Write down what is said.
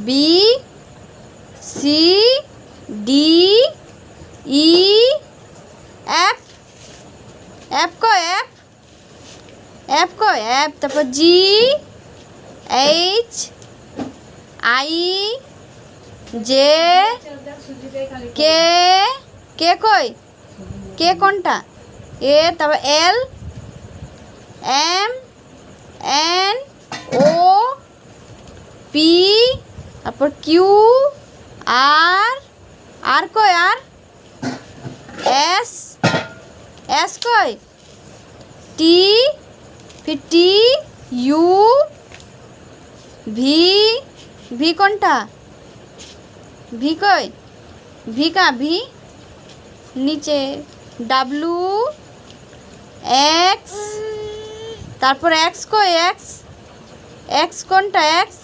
B C D E F F কয় F F কয় F তারপর G H I J K K কই K কোনটা এ তারপর L M N O P তারপর কিউ আর আর কই আর এস এস কই টি फिर टी यू भी भी কোনটা ভি কই ভি কা ভি নিচে ডাব্লু এক্স তারপর এক্স কই এক্স এক্স কোনটা এক্স